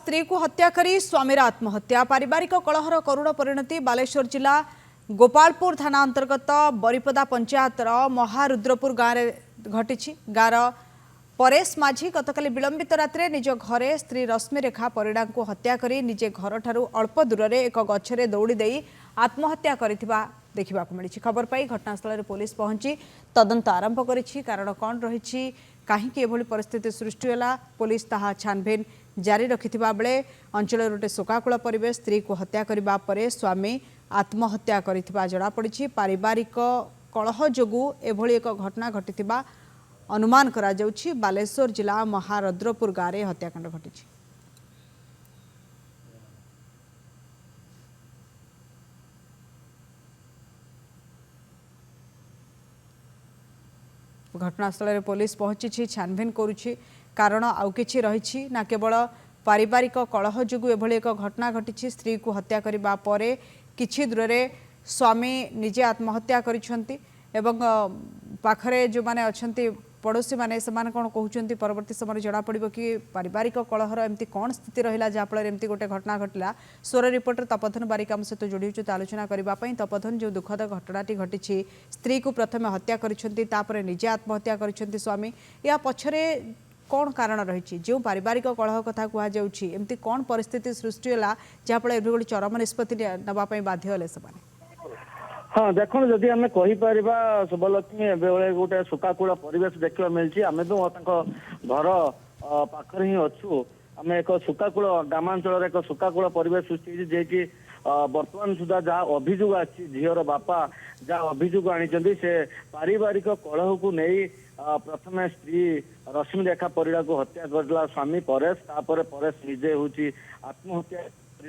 स्त्री को हत्या करी स्वामीर आत्महत्या पारिवारिक कलहर करुण परिणति बालेश्वर जिला गोपालपुर थाना अंतर्गत बरीपदा पंचायत महारुद्रपुर गाँव में घटी गाँव परेश माझी गतकाली विलंबित रात्रे निज घरे स्त्री रश्मिरेखा परिड़ा को हत्या करी निजे घर ठारू अल्प दूर में एक गछरे दौड़ी दे आत्महत्या करिथिबा देखा मिली। खबर पाई घटनास्थल में पुलिस पहुंची तदंत आरंभ करिछि। कारण कौन रही कहीं परिस्थिति सृष्टि है पुलिस ताहा छानभिन जारी रखिथिबा बेले अंचल गोटे शोकाकुल परिवेश स्त्री को हत्या करबा परे स्वामी आत्महत्या करिथिबा जणा पड़िछि। पारिवारिक कलह जोगु एभली एक घटना घटिथिबा अनुमान करा जाउछि। बालेश्वर जिला महारुद्रपुर गाँव में हत्याकांड घटिछि। घटनास्थल में पुलिस पहुंची छानभिन करुछि। कारण आउ किछि रहिछि ना केवल पारिवारिक कलह जोगु एभली एक घटना घटिछि। स्त्री को हत्या करबा परे किछि दूर में स्वामी निजे आत्महत्या करिछंती एवं पाखरे जो माने अछंती पड़ोसी माने समान कौन कहते परवर्ती समय जना पड़ो कि पारिवारिक कलहर एमती कौन स्थिति रहा जहाँफल एमती गोटे घटना घटला। स्वर रिपोर्टर तपधन बारिक आम सहित जोड़ी होती आलोचना करने। तपधन जो दुखद घटनाटी घटी स्त्री को प्रथम हत्या कर निजे आत्महत्या कर स्वामी या पछरे कौन कारण रही जो पारिवारिक कलह कथा कहमती कौन परिस्थिति सृष्टि है जहाँफल गोटे चरम निष्पत्ति नापी बाध्य हेले से हाँ देखो जदि आम कहीपर शुभलक्ष्मी एवं गोटे शोकाकूल परिवेश देखा मिली आम तो घर पाखर ही अच्छु आम एक शोकाकूल ग्रामांचल एक शोकाकूल परिवेश सृष्टि जे कि बर्तमान सुधा जहाँ अभियोग आसी झीर बापा जहाँ अभियोग आनी से पारिवारिक कलह को नहीं प्रथम स्त्री रश्मिरेखा परिड़ा को हत्या करला स्वामी परेश तापर परेश निजे हूँ आत्महत्या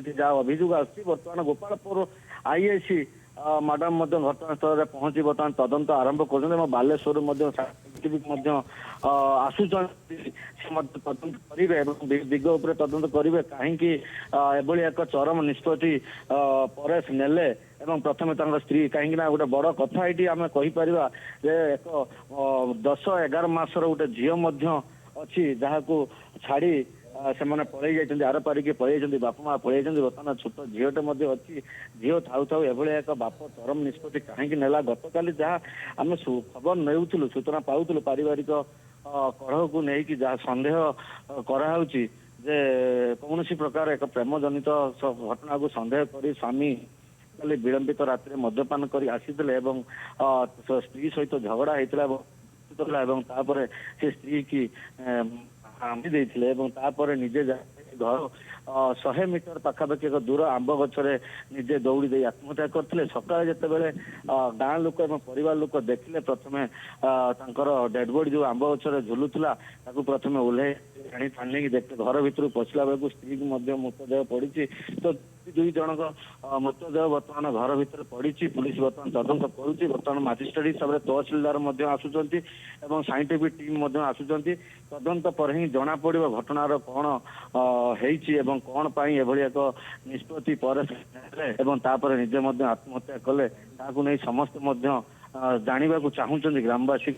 जहाँ अभियोग आसी बर्तमान गोपालपुर आईआईसी मैडम घटनास्थल में पहुंची बर्तमान तदंत आरंभ कर बालेश्वर आसुचन तदंत करेंगे दिग उपर तदंत करेंगे कहीं एक चरम निष्पत्ति परेश नेले एवं प्रथम स्त्री कहीं गोटे बड़ कथा ये आम कहीपर एक 10-11 मासर गोटे झील अच्छी जहाँ को छाड़ी से मैंने पलि जाइए आर पारिकी पलि जाइए बापा माँ पलि जाइए बर्तमान छोट झीटे अच्छी झील थाऊ थाऊ एभली एक बाप चरम निष्पत्ति कहीं नेला गतकाली जहाँ आम खबर नेउथिलु सूचना पाउथिलु पारिवारिक कलह को लेकिन जहाँ सन्देह कराउछि जे कौन प्रकार एक प्रेम जनित घटना को सन्देह कर स्वामी विलंबित रात्रि मद्यपान कर आसीथिले स्त्री सहित झगड़ा होता से स्त्री की आंधी देते निजे घर 100 मीटर पाखापाखि एक दूर आंब गछरे निजे दौड़ी दे आत्महत्या करते सकाଳେ ଯେତେବେଳେ गाँ लोक एवं परिवार लोक देखिले प्रथमे डेड बॉडी जो आंब गछरे झुलुला प्रथम ओह्लै आनी टाणी देखते घर भीतर पशिला बेलू स्त्री को मृतदेह पड़ी तो दुई जनक मृतदेह बर्तमान घर भीतर पड़ी पुलिस बर्तमान तदंत करुच्ची बर्तमान मजिस्ट्रेट हिसाब से तहसिलदार आसुचंती एवं साइंटिफिक टीम आसुचंती तदंत पर ही जना पड़ो घटनार कौन एवं कौन पाई एभली एक निष्पत्ति पर निजे आत्महत्या कले ताकू नहीं समस्त जानवा चाहूँ ग्रामवासी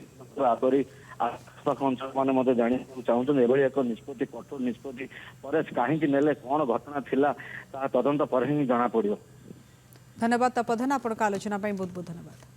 आगरी आसपाख अंचल मैंने जानवा चाहूँ एभली एक निष्पत्ति कठोर निष्पत्ति परेश कहीं नेले कौन घटना थिला तदंत पर ही जना पड़ो। धन्यवाद तपधन आपन आलोचना बहुत बहुत धन्यवाद।